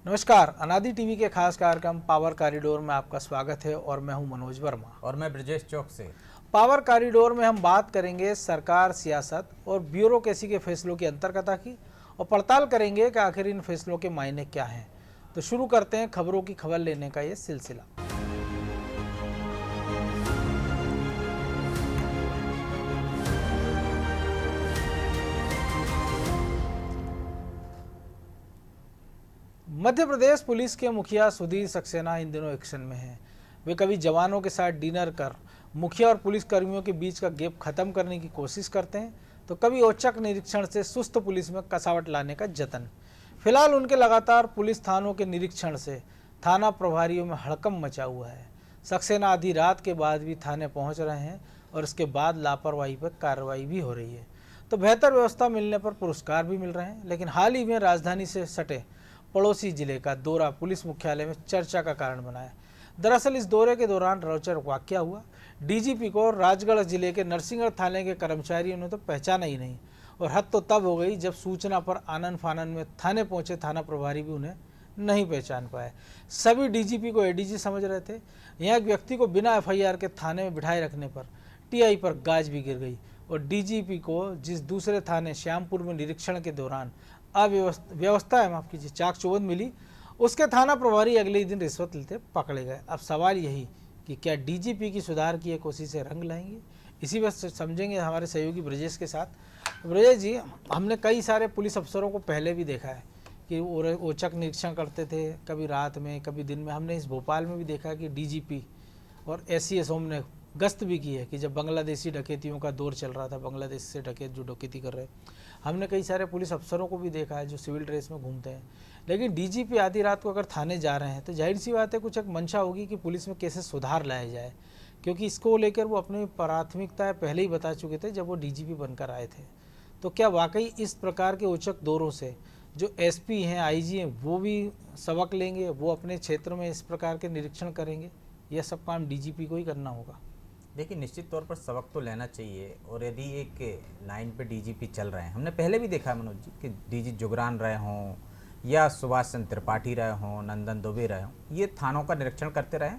नमस्कार, अनादि टीवी के खास कार्यक्रम पावर कॉरिडोर में आपका स्वागत है और मैं हूं मनोज वर्मा। और मैं ब्रजेश चौक से। पावर कॉरिडोर में हम बात करेंगे सरकार, सियासत और ब्यूरोक्रेसी के फैसलों की अंतर्कथा की और पड़ताल करेंगे कि आखिर इन फैसलों के मायने क्या हैं। तो शुरू करते हैं खबरों की खबर लेने का ये सिलसिला। मध्य प्रदेश पुलिस के मुखिया सुधीर सक्सेना इन दिनों एक्शन में हैं। वे कभी जवानों के साथ डिनर कर मुखिया और पुलिस कर्मियों के बीच का गैप खत्म करने की कोशिश करते हैं, तो कभी औचक निरीक्षण से सुस्त पुलिस में कसावट लाने का जतन। फिलहाल उनके लगातार पुलिस थानों के निरीक्षण से थाना प्रभारियों में हड़कंप मचा हुआ है। सक्सेना आधी रात के बाद भी थाने पहुंच रहे हैं और इसके बाद लापरवाही पर कार्रवाई भी हो रही है। तो बेहतर व्यवस्था मिलने पर पुरस्कार भी मिल रहे हैं, लेकिन हाल ही में राजधानी से सटे पड़ोसी जिले का दौरा पुलिस मुख्यालय में चर्चा का कारण बना है। दरअसल इस दौरे के दौरान रोचक वाकया हुआ। डीजीपी को राजगढ़ जिले के नरसिंहगढ़ थाने के कर्मचारियों ने तो पहचाना ही नहीं, और हद तो तब हो गई जब सूचना पर आनन फानन में थाने पहुंचे थाना प्रभारी भी उन्हें नहीं पहचान पाए। सभी डीजीपी को एडीजी समझ रहे थे। यहाँ एक व्यक्ति को बिना एफआईआर के थाने में बिठाए रखने पर टीआई पर गाज भी गिर गई, और डीजीपी को जिस दूसरे थाने श्यामपुर में निरीक्षण के दौरान व्यवस्था है माफ कीजिए चाक चौबंद मिली, उसके थाना प्रभारी अगले ही दिन रिश्वत लेते पकड़े गए। अब सवाल यही कि क्या डीजीपी की सुधार की कोशिशें रंग लाएंगे? इसी पर समझेंगे हमारे सहयोगी ब्रजेश के साथ। ब्रजेश जी, हमने कई सारे पुलिस अफसरों को पहले भी देखा है कि औचक निरीक्षण करते थे, कभी रात में कभी दिन में। हमने इस भोपाल में भी देखा कि डीजीपी और एससीएसओ ने गश्त भी की है कि जब बांग्लादेशी डकैतियों का दौर चल रहा था, बांग्लादेश से डकैत जो डकैती कर रहे, हमने कई सारे पुलिस अफसरों को भी देखा है जो सिविल ड्रेस में घूमते हैं। लेकिन डीजीपी आधी रात को अगर थाने जा रहे हैं तो जाहिर सी बात है कुछ एक मंशा होगी कि पुलिस में कैसे सुधार लाया जाए, क्योंकि इसको लेकर वो अपनी प्राथमिकता पहले ही बता चुके थे जब वो डीजीपी बनकर आए थे। तो क्या वाकई इस प्रकार के औचक दौरों से जो एसपी हैं, आईजी हैं, वो भी सबक लेंगे, वो अपने क्षेत्र में इस प्रकार के निरीक्षण करेंगे? यह सब काम डीजीपी को ही करना होगा। देखिए, निश्चित तौर पर सबक तो लेना चाहिए। और यदि एक लाइन पे डीजीपी चल रहे हैं, हमने पहले भी देखा है मनोज जी कि डीजी जुगरान रहे हों या सुभाष चंद्र त्रिपाठी रहे हों, नंदन दुबे रहे हों, ये थानों का निरीक्षण करते रहे,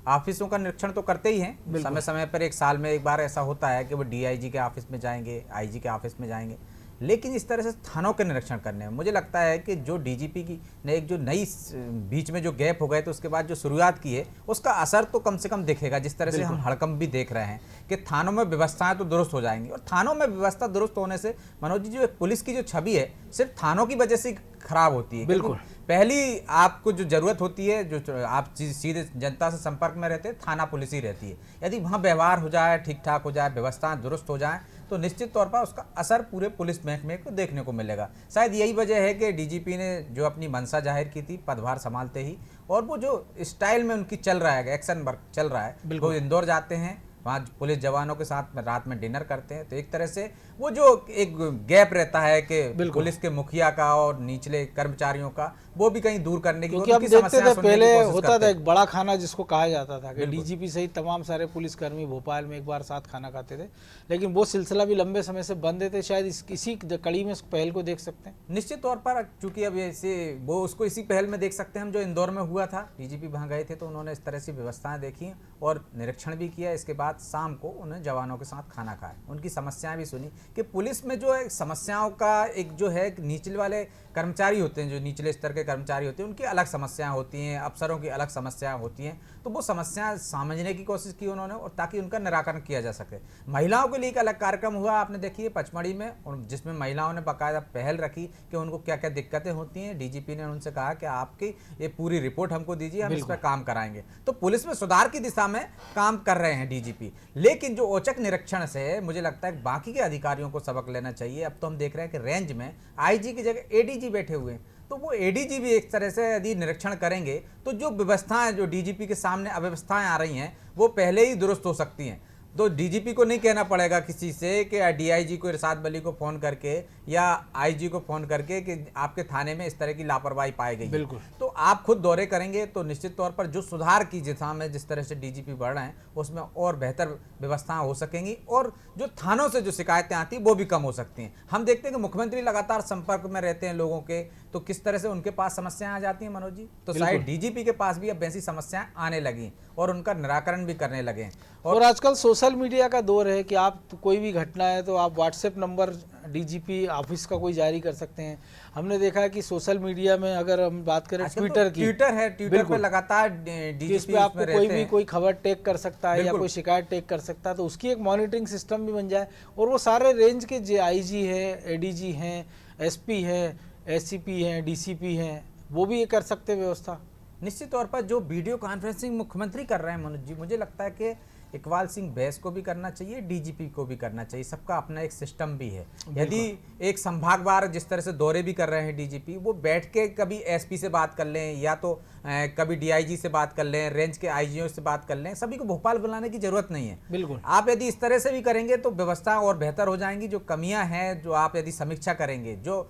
ऑफिसों का निरीक्षण तो करते ही हैं। समय समय पर एक साल में एक बार ऐसा होता है कि वो डीआईजी के ऑफिस में जाएंगे, आईजी के ऑफिस में जाएंगे, लेकिन इस तरह से थानों के निरीक्षण करने में मुझे लगता है कि जो डीजीपी की ने एक जो नई बीच में जो गैप हो गए तो उसके बाद जो शुरुआत की है उसका असर तो कम से कम दिखेगा। जिस तरह से हम हड़कंप भी देख रहे हैं कि थानों में व्यवस्थाएं तो दुरुस्त हो जाएंगी, और थानों में व्यवस्था दुरुस्त होने से मनोज जी जो पुलिस की जो छवि है सिर्फ थानों की वजह से खराब होती है। बिल्कुल, पहली आपको जो जरूरत होती है, जो आप सीधे जनता से संपर्क में रहते हैं, थाना पुलिस ही रहती है। यदि वहाँ व्यवहार हो जाए, ठीक ठाक हो जाए, व्यवस्थाएं दुरुस्त हो जाए, तो निश्चित तौर पर उसका असर पूरे पुलिस महकमे को देखने को मिलेगा। शायद यही वजह है कि डीजीपी ने जो अपनी मंशा जाहिर की थी पदभार संभालते ही, और वो जो स्टाइल में उनकी चल रहा है, एक्शन वर्क चल रहा है, वो इंदौर जाते हैं, वहाँ पुलिस जवानों के साथ रात में डिनर करते हैं, तो एक तरह से वो जो एक गैप रहता है कि पुलिस के मुखिया का और निचले कर्मचारियों का, वो भी कहीं दूर करने की, क्योंकि हम देखते थे पहले होता था एक बड़ा खाना जिसको कहा जाता था कि डीजीपी सहित तमाम सारे पुलिसकर्मी भोपाल में एक बार साथ खाना खाते थे, लेकिन वो सिलसिला भी लंबे समय से बंद थे। शायद इसी कड़ी में इस पहल को देख सकते हैं। निश्चित तौर पर, चूंकि अब ऐसे वो उसको इसी पहल में देख सकते हैं हम, जो इंदौर में हुआ था। डीजीपी वहाँ गए थे तो उन्होंने इस तरह से व्यवस्थाएं देखी और निरीक्षण भी किया। इसके बाद शाम को उन्हें जवानों के साथ खाना खाया, उनकी समस्याएं भी सुनी कि पुलिस में जो है समस्याओं का एक जो है निचले वाले कर्मचारी होते हैं, जो निचले स्तर के कर्मचारी होते हैं, उनकी अलग समस्याएं होती हैं, अफसरों की अलग समस्याएं होती हैं, तो वो समस्याएं समझने की कोशिश की उन्होंने, और ताकि उनका निराकरण किया जा सके। महिलाओं के लिए एक अलग कार्यक्रम हुआ, आपने देखिए पचमढ़ी में, जिसमें महिलाओं ने बाकायदा पहल रखी कि उनको क्या क्या दिक्कतें होती हैं। डीजीपी ने उनसे कहा कि आपकी ये पूरी रिपोर्ट हमको दीजिए, हम इस पर काम कराएंगे। तो पुलिस में सुधार की दिशा में काम कर रहे हैं डीजीपी। लेकिन जो औचक निरीक्षण से मुझे लगता है बाकी के अधिकारियों को सबक लेना चाहिए। अब तो हम देख रहे हैं कि रेंज में आईजी की जगह एडीजी बैठे हुए हैं, तो वो एडीजी भी एक तरह से यदि निरीक्षण करेंगे तो जो व्यवस्थाएं, जो डीजीपी के सामने अव्यवस्थाएं आ रही हैं, वो पहले ही दुरुस्त हो सकती हैं। तो डीजीपी को नहीं कहना पड़ेगा किसी से कि डीआईजी को, इरशाद वली को फ़ोन करके या आईजी को फोन करके कि आपके थाने में इस तरह की लापरवाही पाई गई है। बिल्कुल। तो आप खुद दौरे करेंगे तो निश्चित तौर पर जो सुधार की दिशा में जिस तरह से डीजीपी बढ़ रहे हैं उसमें और बेहतर व्यवस्थाएं हो सकेंगी और जो थानों से जो शिकायतें आती वो भी कम हो सकती हैं। हम देखते हैं कि मुख्यमंत्री लगातार संपर्क में रहते हैं लोगों के, तो किस तरह से उनके पास समस्याएं आ जाती हैं मनोज जी, तो शायद डीजीपी के पास भी अब वैसी समस्याएं आने लगी और उनका निराकरण भी करने लगे। और आजकल सोशल मीडिया का दौर है कि आप कोई भी घटना है तो आप व्हाट्सएप नंबर डीजीपी ऑफिस का कोई जारी कर सकते हैं। हमने देखा है कि सोशल मीडिया में अगर हम बात करें ट्विटर की, ट्विटर है, ट्विटर पे लगातार इस डीजीपी पे आपको कोई भी कोई खबर टैग कर सकता है या कोई शिकायत टैग कर सकता है, तो उसकी एक मॉनिटरिंग सिस्टम भी बन जाए और वो सारे रेंज के जो आईजी है, एडीजी हैं, एसपी है, एससीपी हैं, डीसीपी हैं, वो भी ये कर सकते हैं व्यवस्था। निश्चित तौर पर जो वीडियो कॉन्फ्रेंसिंग मुख्यमंत्री कर रहे हैं मनोज जी, मुझे लगता है कि इकबाल सिंह बैस को भी करना चाहिए, डीजीपी को भी करना चाहिए। सबका अपना एक सिस्टम भी है। यदि एक संभागवार जिस तरह से दौरे भी कर रहे हैं डीजीपी, वो बैठ के कभी एसपी से बात कर लें या तो कभी डीआईजी से बात कर लें, रेंज के आईजीओ से बात कर लें, सभी को भोपाल बुलाने की जरूरत नहीं है। बिल्कुल। आप यदि इस तरह से भी करेंगे तो व्यवस्था और बेहतर हो जाएंगी। जो कमियां हैं, जो आप यदि समीक्षा करेंगे, जो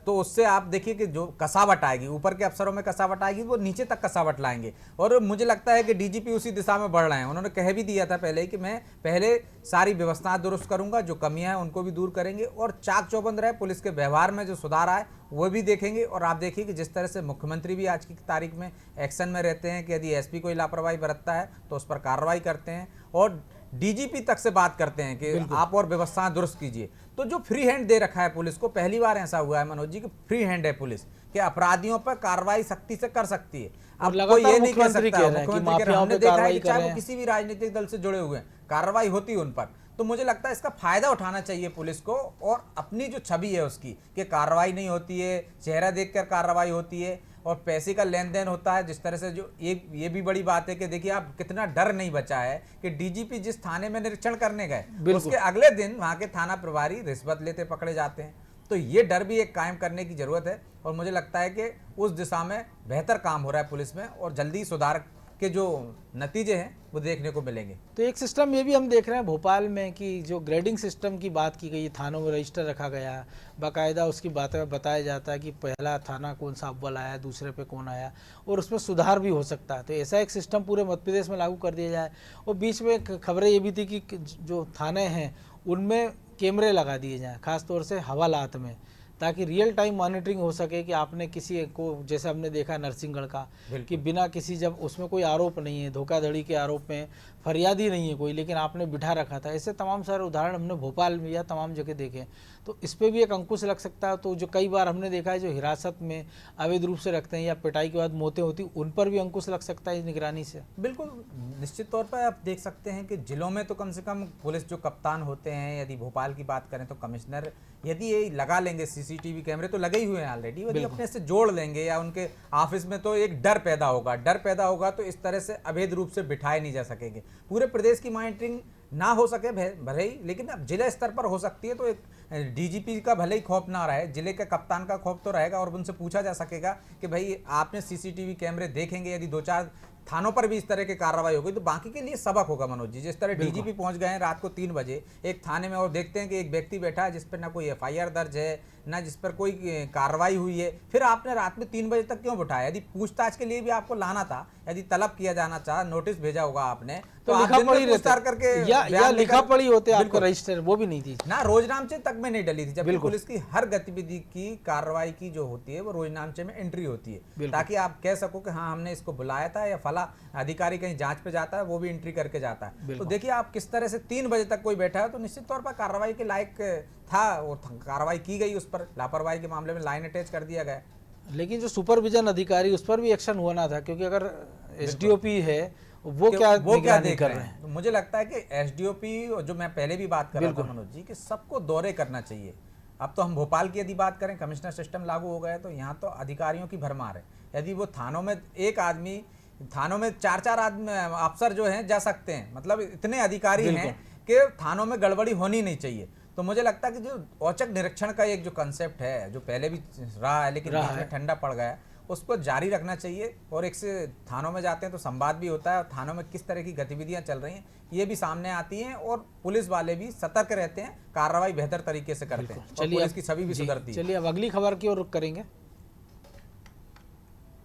तो उससे आप देखिए कि जो कसावट आएगी, ऊपर के अफसरों में कसावट आएगी, वो नीचे तक कसावट लाएंगे। और मुझे लगता है कि डीजीपी उसी दिशा में बढ़ रहे हैं। उन्होंने कह भी दिया था पहले ही कि मैं पहले सारी व्यवस्थाएं दुरुस्त करूंगा, जो कमियां हैं उनको भी दूर करेंगे और चाक चौबंद रहे, पुलिस के व्यवहार में जो सुधार आए वो भी देखेंगे। और आप देखिए कि जिस तरह से मुख्यमंत्री भी आज की तारीख में एक्शन में रहते हैं कि यदि एसपी कोई लापरवाही बरतता है तो उस पर कार्रवाई करते हैं और डीजीपी तक से बात करते हैं कि आप और व्यवस्थाएं दुरुस्त कीजिए। तो जो फ्री हैंड दे रखा है पुलिस को, पहली बार ऐसा हुआ है मनोज जी कि फ्री हैंड है पुलिस कि अपराधियों पर कार्रवाई सख्ती से कर सकती है। अब कोई ये नहीं कह सकता, मुख्यमंत्री हमने देखा है कि चाहे वो किसी भी राजनीतिक दल से जुड़े हुए हैं, कार्रवाई होती है उन पर। तो मुझे लगता है इसका फायदा उठाना चाहिए पुलिस को और अपनी जो छवि है उसकी कि कार्रवाई नहीं होती है, चेहरा देखकर कार्रवाई होती है और पैसे का लेन देन होता है। जिस तरह से जो ये भी बड़ी बात है कि देखिए आप कितना डर नहीं बचा है कि डीजीपी जिस थाने में निरीक्षण करने गए उसके अगले दिन वहां के थाना प्रभारी रिश्वत लेते पकड़े जाते हैं। तो ये डर भी एक कायम करने की जरूरत है और मुझे लगता है कि उस दिशा में बेहतर काम हो रहा है पुलिस में और जल्दी सुधार के जो नतीजे हैं वो देखने को मिलेंगे। तो एक सिस्टम ये भी हम देख रहे हैं भोपाल में कि जो ग्रेडिंग सिस्टम की बात की गई है, थानों में रजिस्टर रखा गया है, बाकायदा उसकी बातें में बताया जाता है कि पहला थाना कौन सा अव्वल आया, दूसरे पे कौन आया और उसमें सुधार भी हो सकता है। तो ऐसा एक सिस्टम पूरे मध्य प्रदेश में लागू कर दिया जाए। और बीच में खबरें ये भी थी कि जो थाने हैं उनमें कैमरे लगा दिए जाएँ, खासतौर से हवालात में, ताकि रियल टाइम मॉनिटरिंग हो सके कि आपने किसी को, जैसे हमने देखा नरसिंहगढ़ का, कि बिना किसी, जब उसमें कोई आरोप नहीं है, धोखाधड़ी के आरोप में फरियादी नहीं है कोई, लेकिन आपने बिठा रखा था। ऐसे तमाम सारे उदाहरण हमने भोपाल में या तमाम जगह देखे। तो इस पर भी एक अंकुश लग सकता है। तो जो कई बार हमने देखा है जो हिरासत में अवैध रूप से रखते हैं या पिटाई के बाद मौतें होती, उन पर भी अंकुश लग सकता है इस निगरानी से। बिल्कुल, निश्चित तौर पर आप देख सकते हैं कि जिलों में तो कम से कम पुलिस जो कप्तान होते हैं, यदि भोपाल की बात करें तो कमिश्नर, यदि ये लगा लेंगे सीसीटीवी कैमरे, तो लगे ही हुए हैं ऑलरेडी, यदि अपने से जोड़ लेंगे या उनके ऑफिस में, तो एक डर पैदा होगा तो इस तरह से अवैध रूप से बिठाए नहीं जा सकेंगे। पूरे प्रदेश की मॉनिटरिंग ना हो सके भले ही, लेकिन अब जिला स्तर पर हो सकती है। तो एक डीजीपी का भले ही खौफ ना रहे, जिले के कप्तान का खौफ तो रहेगा और उनसे पूछा जा सकेगा कि भाई आपने सीसीटीवी कैमरे देखेंगे, यदि 2-4 थानों पर भी इस तरह की कार्रवाई होगी तो बाकी के लिए सबक होगा मनोज जी। जिस तरह डीजीपी पहुंच गए हैं रात को 3 बजे एक थाने में और देखते हैं कि एक व्यक्ति बैठा है जिस पर ना कोई एफआईआर दर्ज है, ना जिस पर कोई कार्रवाई हुई है, फिर आपने रात में 3 बजे तक क्यों बिठाया? यदि पूछताछ के लिए भी आपको लाना था, यदि तलब किया जाना चाहा, नोटिस भेजा होगा आपने, तो लिखा पढ़ी पूछताछ करके या लिखा पढ़ी होते आपका रजिस्टर, वो भी नहीं थी ना, रोजनामचे तक में नहीं डली थी। जब पुलिस की हर गतिविधि की कार्रवाई की जो होती है वो रोजनामचे में एंट्री होती है, ताकि आप कह सको कि हाँ हमने इसको बुलाया था, या फला अधिकारी कहीं जांच पे जाता है वो भी एंट्री करके जाता है। तो देखिए आप किस तरह से 3 बजे तक कोई बैठा है, तो निश्चित तौर पर कार्रवाई के लायक था और कार्रवाई की गई, उस पर लापरवाही के मामले में लाइन अटैच कर दिया गया। लेकिन जो सुपरविजन अधिकारी, उस पर भी एक्शन होना था, क्योंकि अगर एसडीओपी है वो क्या देख रहे हैं। तो मुझे लगता है कि एसडीओपी, जो मैं पहले भी बात कर रहा था मनोज जी, कि सबको दौरे करना चाहिए। अब तो हम भोपाल की यदि बात करें, कमिश्नर सिस्टम लागू हो गया है, तो यहाँ तो अधिकारियों की भरमार है। यदि वो थानों में एक आदमी, थानों में 4-4 आदमी अफसर जो हैं जा सकते हैं, मतलब इतने अधिकारी हैं कि थानों में गड़बड़ी होनी नहीं चाहिए। तो मुझे लगता है कि जो औचक निरीक्षण का एक जो कंसेप्ट है, जो पहले भी रहा है लेकिन बीच में ठंडा पड़ गया, उसको जारी रखना चाहिए। और एक से थानों में जाते हैं तो संवाद भी होता है और थानों में किस तरह की गतिविधियां चल रही हैं ये भी सामने आती हैं और पुलिस वाले भी सतर्क रहते हैं, कार्रवाई बेहतर तरीके से करते हैं और पुलिस की छवि भी सुधरती है। चलिए अब अगली खबर की ओर रुख करेंगे।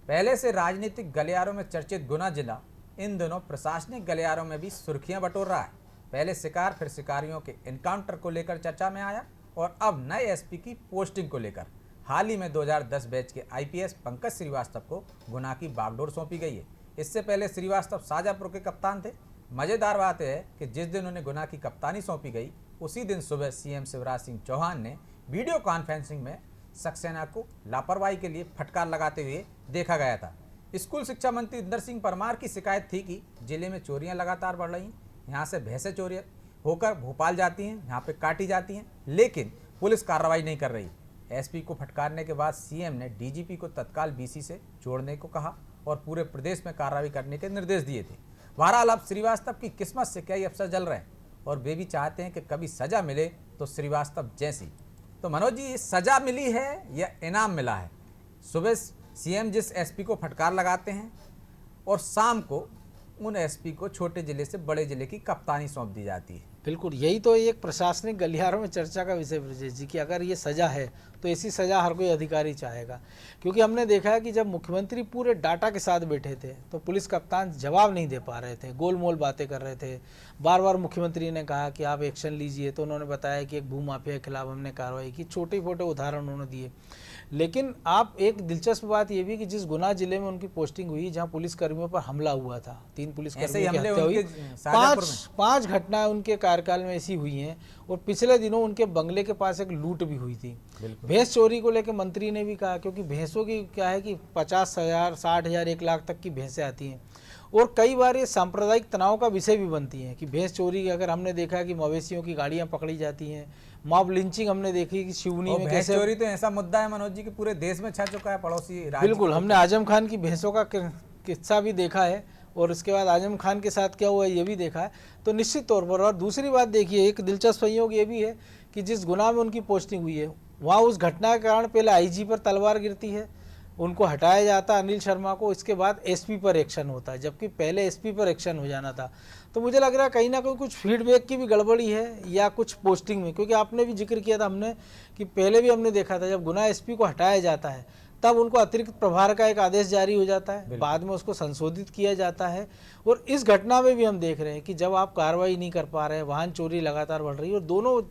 पहले से राजनीतिक गलियारों में चर्चित गुना जिला इन दिनों प्रशासनिक गलियारों में भी सुर्खियां बटोर रहा है। पहले शिकार फिर शिकारियों के एनकाउंटर को लेकर चर्चा में आया और अब नए एसपी की पोस्टिंग को लेकर हाल ही में 2010 बैच के आईपीएस पंकज श्रीवास्तव को गुना की बागडोर सौंपी गई है। इससे पहले श्रीवास्तव शाजापुर के कप्तान थे। मजेदार बात है कि जिस दिन उन्हें गुना की कप्तानी सौंपी गई उसी दिन सुबह सीएम शिवराज सिंह चौहान ने वीडियो कॉन्फ्रेंसिंग में सक्सेना को लापरवाही के लिए फटकार लगाते हुए देखा गया था। स्कूल शिक्षा मंत्री इंदर सिंह परमार की शिकायत थी कि जिले में चोरियां लगातार बढ़ रही हैं। यहाँ से भैंसें चोरी होकर भोपाल जाती हैं, यहाँ पे काटी जाती हैं, लेकिन पुलिस कार्रवाई नहीं कर रही। एसपी को फटकारने के बाद सीएम ने डीजीपी को तत्काल बीसी से जोड़ने को कहा और पूरे प्रदेश में कार्रवाई करने के निर्देश दिए थे। बहरहाल अब श्रीवास्तव की किस्मत से कई अफसर जल रहे हैं और वे भी चाहते हैं कि कभी सजा मिले तो श्रीवास्तव जैसी। तो मनोज जी, सजा मिली है या इनाम मिला है? सुबह सीएम जिस एसपी को फटकार लगाते हैं और शाम को उन एसपी को छोटे जिले से बड़े जिले की कप्तानी सौंप दी जाती है। बिल्कुल, यही तो एक प्रशासनिक गलियारों में चर्चा का विषय ब्रजेश जी कि अगर ये सजा है तो ऐसी सजा हर कोई अधिकारी चाहेगा। क्योंकि हमने देखा है कि जब मुख्यमंत्री पूरे डाटा के साथ बैठे थे तो पुलिस कप्तान जवाब नहीं दे पा रहे थे, गोलमोल बातें कर रहे थे। बार बार मुख्यमंत्री ने कहा कि आप एक्शन लीजिए तो उन्होंने बताया कि एक भूमाफिया के खिलाफ हमने कार्रवाई की, छोटे छोटे उदाहरण उन्होंने दिए। लेकिन आप एक दिलचस्प बात यह भी कि जिस गुना जिले में उनकी पोस्टिंग हुई जहां पुलिसकर्मियों पर हमला हुआ था, 3 पुलिसकर्मियों की हत्या हुई, 5 घटनाएं उनके कार्यकाल में ऐसी हुई हैं। और पिछले दिनों उनके बंगले के पास एक लूट भी हुई थी। भैंस चोरी को लेकर मंत्री ने भी कहा, क्योंकि भैंसों की क्या है कि 50,000, 60,000, 1 लाख तक की भैंसें आती हैं और कई बार ये सांप्रदायिक तनाव का विषय भी बनती हैं कि भैंस चोरी अगर हमने देखा कि मवेशियों की गाड़ियां पकड़ी जाती हैं, मॉब लिंचिंग हमने देखी कि सिवनी में कैसे चोरी तो ऐसा मुद्दा है मनोज जी कि पूरे देश में छा चुका है, पड़ोसी बिल्कुल। हमने आजम खान की भैंसों का किस्सा भी देखा है और उसके बाद आजम खान के साथ क्या हुआ ये भी देखा है। तो निश्चित तौर पर, और दूसरी बात देखिए, एक दिलचस्प संयोग ये भी है कि जिस गुना में उनकी पोस्टिंग हुई है वहाँ उस घटना के कारण पहले आईजी पर तलवार गिरती है, उनको हटाया जाता है अनिल शर्मा को, इसके बाद एसपी पर एक्शन होता है, जबकि पहले एसपी पर एक्शन हो जाना था। तो मुझे लग रहा है कहीं ना कहीं कुछ फीडबैक की भी गड़बड़ी है या कुछ पोस्टिंग में, क्योंकि आपने भी जिक्र किया था हमने कि पहले भी हमने देखा था जब गुना एसपी को हटाया जाता है तब उनको अतिरिक्त प्रभार का एक आदेश जारी हो जाता है, बाद में उसको संशोधित किया जाता है। और इस घटना में भी हम देख रहे हैं कि जब आप कार्रवाई नहीं कर पा रहे, वाहन चोरी लगातार बढ़ रही है और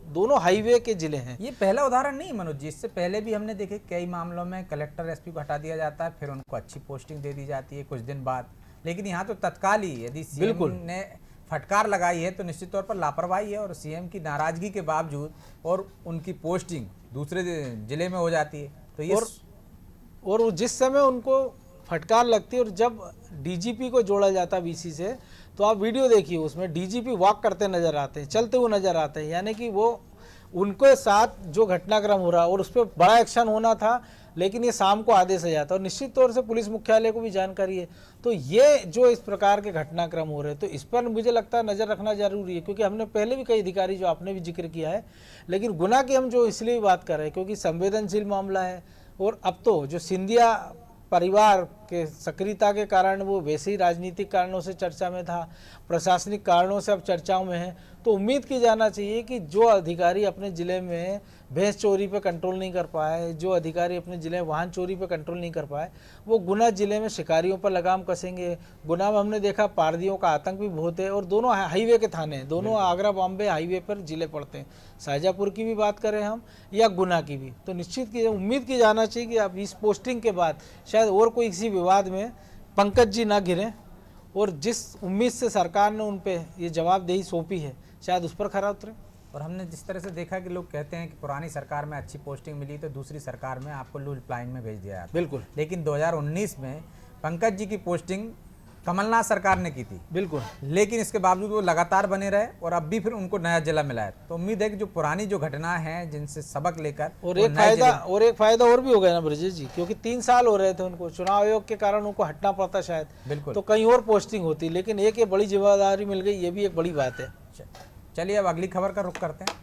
दोनों हाईवे के जिले हैं। ये पहला उदाहरण नहीं मनोज जी, इससे पहले भी हमने देखे कई मामलों में कलेक्टर एसपी को हटा दिया जाता है, फिर उनको अच्छी पोस्टिंग दे दी जाती है कुछ दिन बाद। लेकिन यहाँ तो तत्काल ही यदि सीएम ने फटकार लगाई है तो निश्चित तौर पर लापरवाही है और सीएम की नाराजगी के बावजूद और उनकी पोस्टिंग दूसरे जिले में हो जाती है। तो ये और जिस समय उनको फटकार लगती है और जब डीजीपी को जोड़ा जाता बीसी से, तो आप वीडियो देखिए, उसमें डीजीपी वॉक करते नजर आते हैं, चलते हुए नजर आते हैं, यानी कि वो उनके साथ जो घटनाक्रम हो रहा है और उस पर बड़ा एक्शन होना था, लेकिन ये शाम को आदेश आ जाता है और निश्चित तौर से पुलिस मुख्यालय को भी जानकारी है। तो ये जो इस प्रकार के घटनाक्रम हो रहे हैं तो इस पर मुझे लगता है नज़र रखना जरूरी है, क्योंकि हमने पहले भी कई अधिकारी जो आपने भी जिक्र किया है, लेकिन गुना की हम जो इसलिए बात कर रहे हैं क्योंकि संवेदनशील मामला है। और अब तो जो सिंधिया परिवार के सक्रियता के कारण वो वैसे ही राजनीतिक कारणों से चर्चा में था, प्रशासनिक कारणों से अब चर्चाओं में है। तो उम्मीद की जाना चाहिए कि जो अधिकारी अपने ज़िले में भैंस चोरी पे कंट्रोल नहीं कर पाए, जो अधिकारी अपने ज़िले में वाहन चोरी पे कंट्रोल नहीं कर पाए, वो गुना ज़िले में शिकारियों पर लगाम कसेंगे। गुना में हमने देखा पारदियों का आतंक भी बहुत है और दोनों हाईवे के थाने हैं, दोनों आगरा बॉम्बे हाईवे पर ज़िले पड़ते हैं, शाहजहाँपुर की भी बात करें हम या गुना की भी। तो निश्चित की उम्मीद की जाना चाहिए कि अब इस पोस्टिंग के बाद शायद और कोई किसी विवाद में पंकज जी ना गिरें और जिस उम्मीद से सरकार ने उन पे ये जवाबदेही सौंपी है शायद उस पर खरा उतरे। और हमने जिस तरह से देखा कि लोग कहते हैं कि पुरानी सरकार में अच्छी पोस्टिंग मिली तो दूसरी सरकार में आपको लूज प्लाइन में भेज दिया जाता। बिल्कुल। लेकिन 2019 में पंकज जी की पोस्टिंग कमलनाथ सरकार ने की थी। बिल्कुल। लेकिन इसके बावजूद वो लगातार बने रहे और अब भी फिर उनको नया जिला मिला है। तो उम्मीद है कि जो पुरानी जो घटना है जिनसे सबक लेकर और एक फायदा और भी हो गया ना ब्रजेश जी, क्योंकि 3 साल हो रहे थे उनको, चुनाव आयोग के कारण उनको हटना पड़ता शायद। बिल्कुल। तो कहीं और पोस्टिंग होती, लेकिन एक ये बड़ी जिम्मेदारी मिल गई, ये भी एक बड़ी बात है। चलिए अब अगली खबर का रुख करते हैं।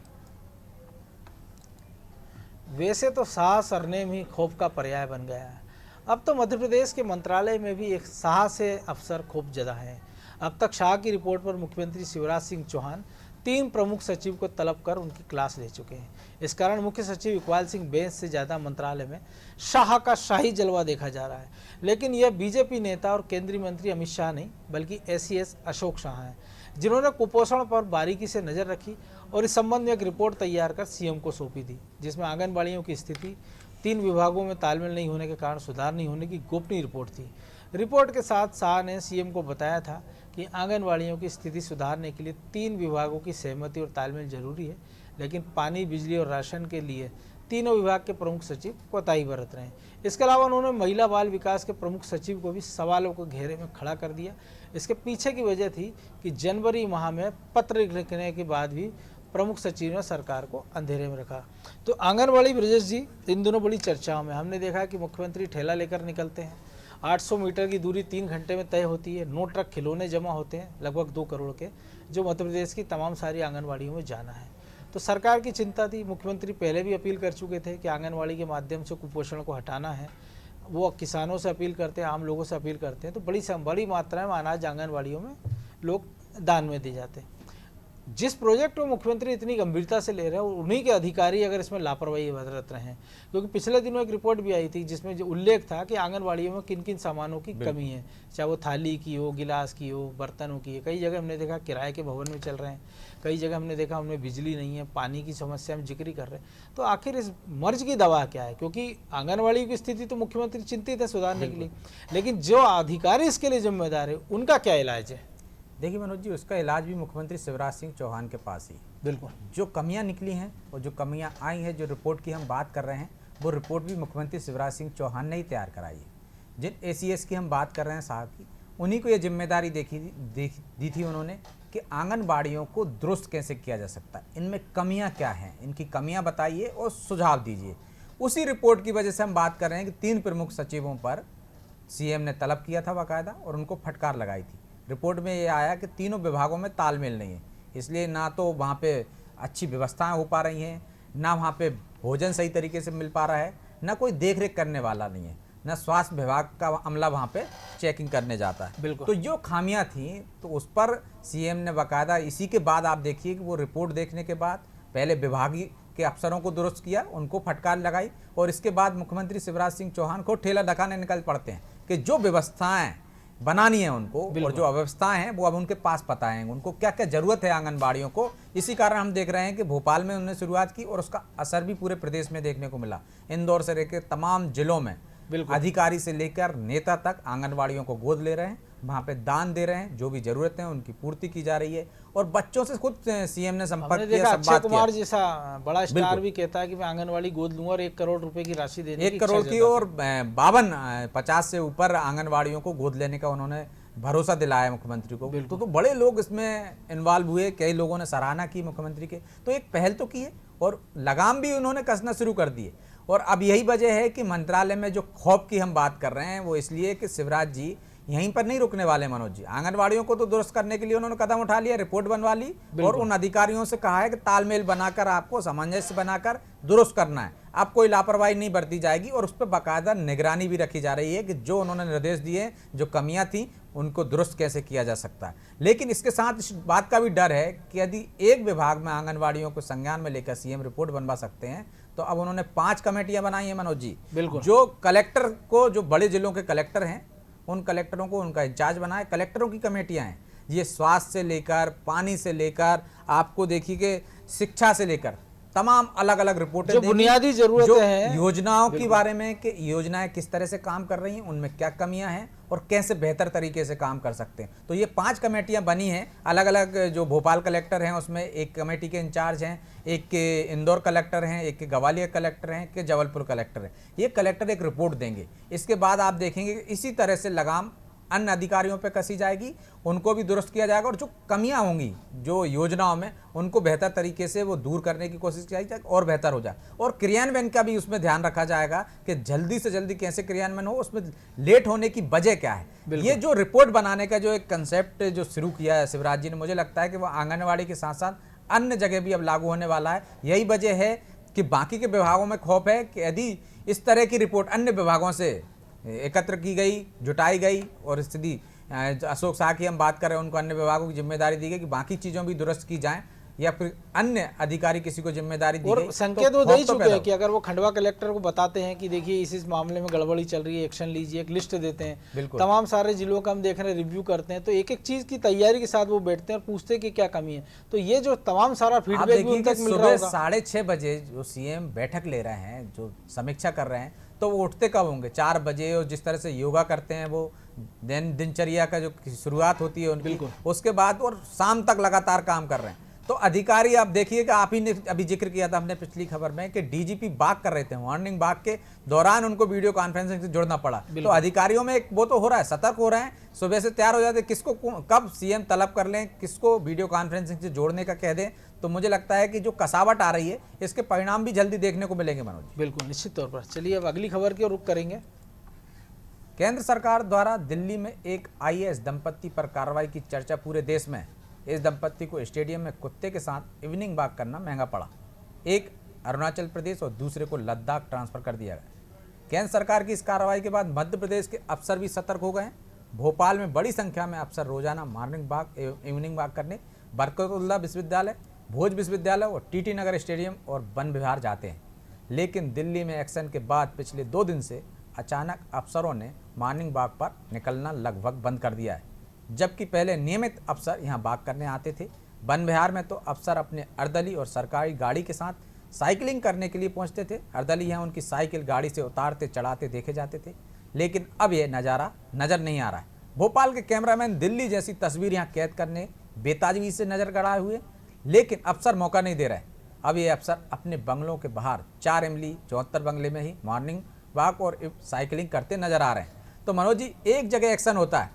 वैसे तो शाह सरनेम ही खौफ का पर्याय बन गया है। अब तो मध्य प्रदेश के मंत्रालय में भी एक शाह से अफसर खूब ज़्यादा हैं। अब तक शाह की रिपोर्ट पर मुख्यमंत्री शिवराज सिंह चौहान 3 प्रमुख सचिव को तलब कर उनकी क्लास ले चुके हैं। इस कारण मुख्य सचिव इकबाल सिंह बैंस से ज़्यादा मंत्रालय में शाह का शाही जलवा देखा जा रहा है। लेकिन यह बीजेपी नेता और केंद्रीय मंत्री अमित शाह नहीं, बल्कि एसीएस अशोक शाह हैं, जिन्होंने कुपोषण पर बारीकी से नज़र रखी और इस संबंध में एक रिपोर्ट तैयार कर सीएम को सौंपी थी, जिसमें आंगनबाड़ियों की स्थिति, 3 विभागों में तालमेल नहीं होने के कारण सुधार नहीं होने की गोपनीय रिपोर्ट थी। रिपोर्ट के साथ शाह ने सीएम को बताया था कि आंगनबाड़ियों की स्थिति सुधारने के लिए 3 विभागों की सहमति और तालमेल जरूरी है, लेकिन पानी, बिजली और राशन के लिए तीनों विभाग के प्रमुख सचिव कोताही बरत रहे हैं। इसके अलावा उन्होंने महिला बाल विकास के प्रमुख सचिव को भी सवालों को घेरे में खड़ा कर दिया। इसके पीछे की वजह थी कि जनवरी माह में पत्र लिखने के बाद भी प्रमुख सचिव ने सरकार को अंधेरे में रखा। तो आंगनबाड़ी ब्रजेश जी इन दोनों बड़ी चर्चाओं में हमने देखा कि मुख्यमंत्री ठेला लेकर निकलते हैं, 800 मीटर की दूरी 3 घंटे में तय होती है, 9 ट्रक खिलौने जमा होते हैं लगभग 2 करोड़ के, जो मध्य प्रदेश की तमाम सारी आंगनबाड़ियों में जाना है। तो सरकार की चिंता थी, मुख्यमंत्री पहले भी अपील कर चुके थे कि आंगनबाड़ी के माध्यम से कुपोषण को हटाना है। वो किसानों से अपील करते हैं, आम लोगों से अपील करते हैं, तो बड़ी मात्रा में अनाज आंगनबाड़ियों में लोग दान में दे जाते हैं। जिस प्रोजेक्ट को मुख्यमंत्री इतनी गंभीरता से ले रहे हैं, उन्हीं के अधिकारी अगर इसमें लापरवाही बरत रहे हैं, क्योंकि पिछले दिनों एक रिपोर्ट भी आई थी जिसमें जो उल्लेख था कि आंगनबाड़ियों में किन किन सामानों की कमी है, चाहे वो थाली की हो, गिलास की हो, बर्तनों की है। कई जगह हमने देखा किराए के भवन में चल रहे हैं, कई जगह हमने देखा उनमें बिजली नहीं है, पानी की समस्या हम जिक्र कर रहे हैं। तो आखिर इस मर्ज की दवा क्या है? क्योंकि आंगनबाड़ी की स्थिति तो मुख्यमंत्री चिंतित है सुधारने के लिए, लेकिन जो अधिकारी इसके लिए जिम्मेदार है उनका क्या इलाज है? देखिए मनोज जी, उसका इलाज भी मुख्यमंत्री शिवराज सिंह चौहान के पास ही। बिल्कुल, जो कमियां निकली हैं और जो कमियां आई हैं, जो रिपोर्ट की हम बात कर रहे हैं, वो रिपोर्ट भी मुख्यमंत्री शिवराज सिंह चौहान ने ही तैयार कराई है। जिन एसीएस की हम बात कर रहे हैं साहब की, उन्हीं को ये जिम्मेदारी दी थी उन्होंने कि आंगनबाड़ियों को दुरुस्त कैसे किया जा सकता है, इनमें कमियाँ क्या हैं, इनकी कमियाँ बताइए और सुझाव दीजिए। उसी रिपोर्ट की वजह से हम बात कर रहे हैं कि 3 प्रमुख सचिवों पर सीएम ने तलब किया था बाकायदा और उनको फटकार लगाई थी। रिपोर्ट में ये आया कि तीनों विभागों में तालमेल नहीं है, इसलिए ना तो वहाँ पे अच्छी व्यवस्थाएं हो पा रही हैं, ना वहाँ पे भोजन सही तरीके से मिल पा रहा है, ना कोई देखरेख करने वाला नहीं है, ना स्वास्थ्य विभाग का अमला वहाँ पे चेकिंग करने जाता है। बिल्कुल। तो जो खामियां थी तो उस पर सीएम ने बाकायदा, इसी के बाद आप देखिए कि वो रिपोर्ट देखने के बाद पहले विभागीय के अफसरों को दुरुस्त किया, उनको फटकार लगाई, और इसके बाद मुख्यमंत्री शिवराज सिंह चौहान को ठेला ढकाने निकल पड़ते हैं कि जो व्यवस्थाएं बनानी है उनको और जो अव्यवस्थाएं हैं वो अब उनके पास पता है, उनको क्या क्या जरूरत है आंगनबाड़ियों को। इसी कारण हम देख रहे हैं कि भोपाल में उन्होंने शुरुआत की और उसका असर भी पूरे प्रदेश में देखने को मिला। इंदौर से लेकर तमाम जिलों में अधिकारी से लेकर नेता तक आंगनबाड़ियों को गोद ले रहे हैं, वहाँ पे दान दे रहे हैं, जो भी जरूरत है उनकी पूर्ति की जा रही है। और बच्चों से खुद सीएम ने संपर्क किया, सब अक्षय कुमार जैसा बड़ा स्टार भी कहता है कि मैं आंगनबाड़ी गोद लूंगा और 1 करोड़ रुपए की राशि देने 1 करोड़ की और 50 से ऊपर आंगनबाड़ियों को गोद लेने का उन्होंने भरोसा दिलाया मुख्यमंत्री को। तो बड़े लोग इसमें इन्वॉल्व हुए, कई लोगों ने सराहना की मुख्यमंत्री के। तो एक पहल तो की है और लगाम भी उन्होंने कसना शुरू कर दी है। और अब यही वजह है कि मंत्रालय में जो खौफ की हम बात कर रहे हैं वो इसलिए कि शिवराज जी यहीं पर नहीं रुकने वाले मनोज जी। आंगनबाड़ियों को तो दुरुस्त करने के लिए उन्होंने कदम उठा लिया, रिपोर्ट बनवा ली और उन अधिकारियों से कहा है कि तालमेल बनाकर आपको सामंजस्य बनाकर दुरुस्त करना है, अब कोई लापरवाही नहीं बरती जाएगी। और उस पर बाकायदा निगरानी भी रखी जा रही है कि जो उन्होंने निर्देश दिए, जो कमियां थी उनको दुरुस्त कैसे किया जा सकता है। लेकिन इसके साथ इस बात का भी डर है कि यदि एक विभाग में आंगनबाड़ियों को संज्ञान में लेकर सीएम रिपोर्ट बनवा सकते हैं, तो अब उन्होंने 5 कमेटियां बनाई हैं मनोज जी। जो कलेक्टर को, जो बड़े जिलों के कलेक्टर हैं, उन कलेक्टरों को उनका इंचार्ज बनाए। कलेक्टरों की कमेटियां हैं, ये स्वास्थ्य से लेकर, पानी से लेकर, आपको देखिए कि शिक्षा से लेकर तमाम अलग अलग रिपोर्टें, जो बुनियादी जरूरतें हैं, योजनाओं के बारे में कि योजनाएं किस तरह से काम कर रही हैं, उनमें क्या कमियां हैं और कैसे बेहतर तरीके से काम कर सकते हैं। तो ये 5 कमेटियां बनी हैं अलग अलग। जो भोपाल कलेक्टर हैं उसमें एक कमेटी के इंचार्ज हैं, एक के इंदौर कलेक्टर हैं, एक के ग्वालियर कलेक्टर हैं, एक के जबलपुर कलेक्टर हैं। ये कलेक्टर एक रिपोर्ट देंगे, इसके बाद आप देखेंगे इसी तरह से लगाम अन्य अधिकारियों पे कसी जाएगी, उनको भी दुरुस्त किया जाएगा और जो कमियां होंगी जो योजनाओं में, उनको बेहतर तरीके से वो दूर करने की कोशिश की जाएगी और बेहतर हो जाए। और क्रियान्वयन का भी उसमें ध्यान रखा जाएगा कि जल्दी से जल्दी कैसे क्रियान्वयन हो, उसमें लेट होने की वजह क्या है। ये जो रिपोर्ट बनाने का जो एक कंसेप्ट जो शुरू किया है शिवराज जी ने, मुझे लगता है कि वो आंगनबाड़ी के साथ साथ अन्य जगह भी अब लागू होने वाला है। यही वजह है कि बाकी के विभागों में खौफ है कि यदि इस तरह की रिपोर्ट अन्य विभागों से एकत्र की गई, जुटाई गई और स्थिति अशोक शाह की हम बात कर रहे हैं, उनको अन्य विभागों की जिम्मेदारी दी गई कि बाकी चीज़ों भी दुरुस्त की जाएं, या फिर अन्य अधिकारी किसी को जिम्मेदारी दी और गई, संकेत वो दे ही चुके हैं कि अगर वो खंडवा कलेक्टर को बताते हैं कि देखिए इस मामले में गड़बड़ी चल रही है, एक्शन लीजिए, एक लिस्ट देते हैं, तमाम सारे जिलों का हम देख रहे हैं, रिव्यू करते हैं, तो एक एक चीज की तैयारी के साथ वो बैठते हैं और पूछते हैं कि क्या कमी है। तो ये जो तमाम सारा फीडबैक भी उन तक मिल रहा होगा। 6:30 बजे जो सीएम बैठक ले रहे हैं, जो समीक्षा कर रहे हैं, तो वो उठते कब होंगे? 4 बजे, और जिस तरह से योगा करते हैं वो दिनचर्या का जो शुरुआत होती है उनकी, उसके बाद और शाम तक लगातार काम कर रहे हैं। तो अधिकारी आप देखिए कि आप ही ने अभी जिक्र किया था हमने पिछली खबर में कि डीजीपी बात कर रहे थे, मॉर्निंग बात के दौरान उनको वीडियो कॉन्फ्रेंसिंग से जुड़ना पड़ा। तो अधिकारियों में एक वो तो हो रहा है, सतर्क हो रहे हैं, सुबह से तैयार हो जाते, किसको कब सीएम तलब कर लें, किसको वीडियो कॉन्फ्रेंसिंग से जोड़ने का कह दें। तो मुझे लगता है कि जो कसावट आ रही है इसके परिणाम भी जल्दी देखने को मिलेंगे मनोज। बिल्कुल, निश्चित तौर पर। चलिए अब अगली खबर की ओर रुख करेंगे। केंद्र सरकार द्वारा दिल्ली में एक आईएएस दंपत्ति पर कार्रवाई की चर्चा पूरे देश में। इस दंपत्ति को स्टेडियम में कुत्ते के साथ इवनिंग वॉक करना महंगा पड़ा। एक अरुणाचल प्रदेश और दूसरे को लद्दाख ट्रांसफर कर दिया गया। केंद्र सरकार की इस कार्रवाई के बाद मध्य प्रदेश के अफसर भी सतर्क हो गए हैं। भोपाल में बड़ी संख्या में अफसर रोजाना मॉर्निंग वॉक इवनिंग वॉक करने बरकतुल्लाह विश्वविद्यालय, भोज विश्वविद्यालय और टीटी नगर स्टेडियम और वन विहार जाते हैं। लेकिन दिल्ली में एक्शन के बाद पिछले 2 दिन से अचानक अफसरों ने मॉर्निंग वॉक पर निकलना लगभग बंद कर दिया है, जबकि पहले नियमित अफसर यहां वॉक करने आते थे। वन विहार में तो अफसर अपने अर्दली और सरकारी गाड़ी के साथ साइकिलिंग करने के लिए पहुंचते थे। अर्दली यहां उनकी साइकिल गाड़ी से उतारते चढ़ाते देखे जाते थे, लेकिन अब यह नज़ारा नज़र नहीं आ रहा है। भोपाल के कैमरामैन दिल्ली जैसी तस्वीर यहाँ कैद करने बेताजगी से नजर गड़ाए हुए, लेकिन अफसर मौका नहीं दे रहे। अब ये अफसर अपने बंगलों के बाहर 4 इमली 74 बंगले में ही मॉर्निंग वॉक और साइकिलिंग करते नजर आ रहे हैं। तो मनोज जी, एक जगह एक्शन होता है,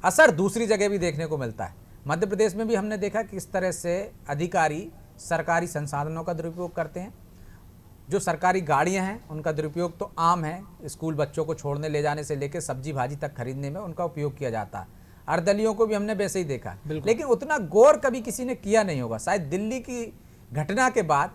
असर दूसरी जगह भी देखने को मिलता है। मध्य प्रदेश में भी हमने देखा कि किस तरह से अधिकारी सरकारी संसाधनों का दुरुपयोग करते हैं। जो सरकारी गाड़ियां हैं उनका दुरुपयोग तो आम है, स्कूल बच्चों को छोड़ने ले जाने से लेकर सब्जी भाजी तक खरीदने में उनका उपयोग किया जाता है। अर्दलियों को भी हमने वैसे ही देखा, लेकिन उतना गौर कभी किसी ने किया नहीं होगा। शायद दिल्ली की घटना के बाद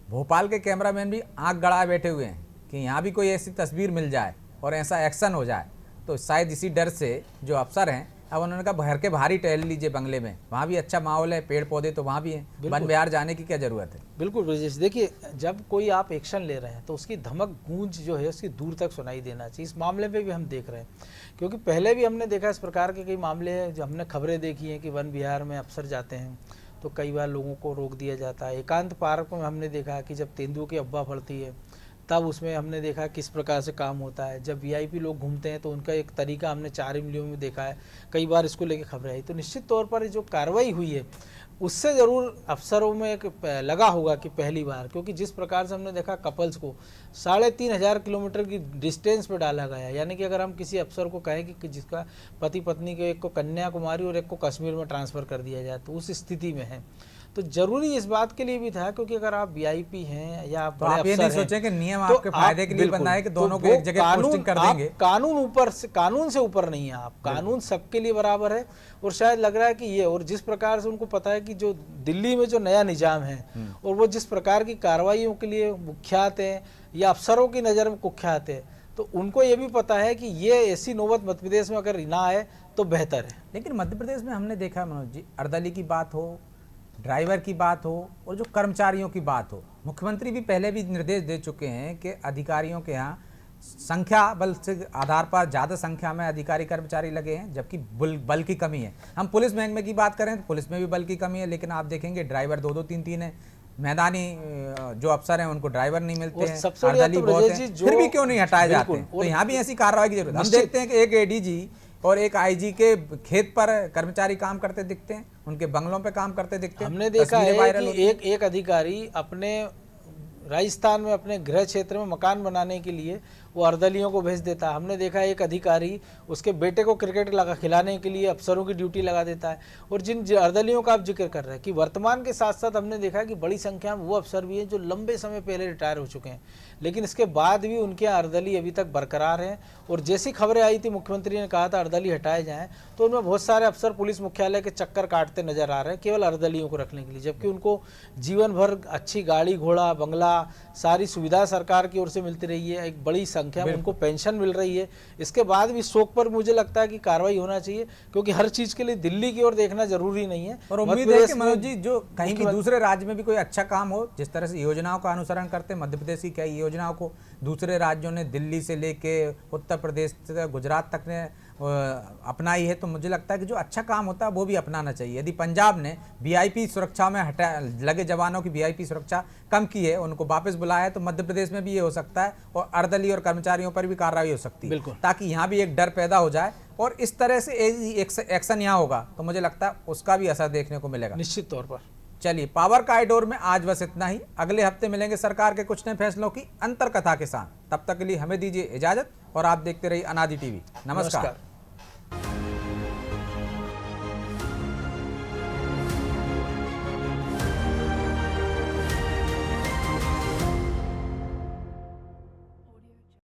भोपाल के कैमरामैन भी आंख गड़ाए बैठे हुए हैं कि यहाँ भी कोई ऐसी तस्वीर मिल जाए और ऐसा एक्शन हो जाए। तो शायद इसी डर से जो अफसर हैं, अब उन्होंने कहा घर के बाहर ही टहल लीजिए, बंगले में, वहाँ भी अच्छा माहौल है, पेड़ पौधे तो वहाँ भी हैं, वन विहार जाने की क्या जरूरत है। बिल्कुल ब्रजेश, देखिए जब कोई आप एक्शन ले रहे हैं तो उसकी धमक गूंज जो है उसकी दूर तक सुनाई देना चाहिए। इस मामले में भी हम देख रहे हैं, क्योंकि पहले भी हमने देखा इस प्रकार के कई मामले हैं जो हमने खबरें देखी हैं कि वन विहार में अफसर जाते हैं तो कई बार लोगों को रोक दिया जाता है। एकांत पार्क में हमने देखा कि जब तेंदुओं की अफवाह फैलती है तब उसमें हमने देखा किस प्रकार से काम होता है। जब वीआईपी लोग घूमते हैं तो उनका एक तरीका हमने 4 इमलियों में देखा है, कई बार इसको लेकर खबरें आई। तो निश्चित तौर पर जो कार्रवाई हुई है उससे ज़रूर अफसरों में एक लगा होगा कि पहली बार, क्योंकि जिस प्रकार से हमने देखा कपल्स को 3,500 किलोमीटर की डिस्टेंस पर डाला गया। यानी कि अगर हम किसी अफसर को कहें कि जिसका पति पत्नी के एक को कन्याकुमारी और एक को कश्मीर में ट्रांसफ़र कर दिया जाए तो उस स्थिति में है, तो जरूरी इस बात के लिए भी था क्योंकि अगर आप वीआईपी हैं या आप बड़े ये नहीं सोचें कि नियम आपके फायदे के लिए बना है कि दोनों को एक जगह पोस्टिंग कर देंगे। कानून से ऊपर नहीं है आप, कानून सबके लिए बराबर है। और शायद लग रहा है कि ये, और जिस प्रकार से उनको पता है कि जो दिल्ली में जो नया निजाम है और वो जिस प्रकार की कार्रवाइयों के लिए मुख्यात है या अफसरों की नज़र में कुख्यात है, तो उनको ये भी पता है कि ये ऐसी नौबत मध्य प्रदेश में अगर ना आए तो बेहतर है। लेकिन मध्य प्रदेश में हमने देखा मनोज जी, अर्दली की बात हो, ड्राइवर की बात हो और जो कर्मचारियों की बात हो, मुख्यमंत्री भी पहले भी निर्देश दे चुके हैं कि अधिकारियों के यहाँ संख्या बल से आधार पर ज़्यादा संख्या में अधिकारी कर्मचारी लगे हैं, जबकि बल की कमी है। हम पुलिस महकमे की बात करें तो पुलिस में भी बल की कमी है, लेकिन आप देखेंगे ड्राइवर 2-2 3-3 है। मैदानी जो अफसर हैं उनको ड्राइवर नहीं मिलते हैं, अर्दली बहुत है, फिर भी क्यों नहीं हटाए जाते हैं। तो यहाँ भी ऐसी कार्रवाई की जरूरत है। हम देखते हैं कि एक एडीजी और एक आईजी के खेत पर कर्मचारी काम करते दिखते हैं, उनके बंगलों पे काम करते दिखते हैं। हमने देखा है कि एक अधिकारी अपने राजस्थान में अपने गृह क्षेत्र में मकान बनाने के लिए वो अर्दलियों को भेज देता है। हमने देखा एक अधिकारी उसके बेटे को क्रिकेट खिलाने के लिए अफसरों की ड्यूटी लगा देता है। और जिन अर्दलियों का आप जिक्र कर रहे हैं कि वर्तमान के साथ साथ हमने देखा कि बड़ी संख्या में वो अफसर भी हैं जो लंबे समय पहले रिटायर हो चुके हैं, लेकिन इसके बाद भी उनके यहाँ अर्दली अभी तक बरकरार हैं। और जैसी खबरें आई थी, मुख्यमंत्री ने कहा था अर्दली हटाए जाएँ, तो उनमें बहुत सारे अफसर पुलिस मुख्यालय के चक्कर काटते नजर आ रहे हैं केवल अर्दलियों को रखने के लिए, जबकि उनको जीवन भर अच्छी गाड़ी घोड़ा बंगला सारी सुविधा सरकार की ओर से मिलती रही है। एक बड़ी अंक है, उनको पेंशन मिल रही है, इसके बाद भी शोक पर मुझे लगता है कि कार्रवाई होना चाहिए, क्योंकि हर चीज के लिए दिल्ली की ओर देखना जरूरी नहीं है। और उम्मीद है कि मनोज जी जो कहीं भी दूसरे राज्य में भी कोई अच्छा काम हो, जिस तरह से योजनाओं का अनुसरण करते हैं मध्य प्रदेश की कई योजनाओं को दूसरे राज्यों ने दिल्ली से लेके उत्तर प्रदेश से गुजरात तक ने अपनाई है, तो मुझे लगता है कि जो अच्छा काम होता है वो भी अपनाना चाहिए। यदि पंजाब ने वीआईपी सुरक्षा में लगे जवानों की वीआईपी सुरक्षा कम की है, उनको वापस बुलाया है, तो मध्य प्रदेश में भी ये हो सकता है और अर्दली और कर्मचारियों पर भी कार्रवाई हो सकती है, ताकि यहाँ भी एक डर पैदा हो जाए और इस तरह से एक्शन यहाँ होगा तो मुझे लगता है उसका भी असर देखने को मिलेगा निश्चित तौर पर। चलिए, पावर कॉरिडोर में आज बस इतना ही। अगले हफ्ते मिलेंगे सरकार के कुछ नए फैसलों की अंतर कथा के साथ। तब तक के लिए हमें दीजिए इजाजत और आप देखते रहिए अनादि टीवी। नमस्कार।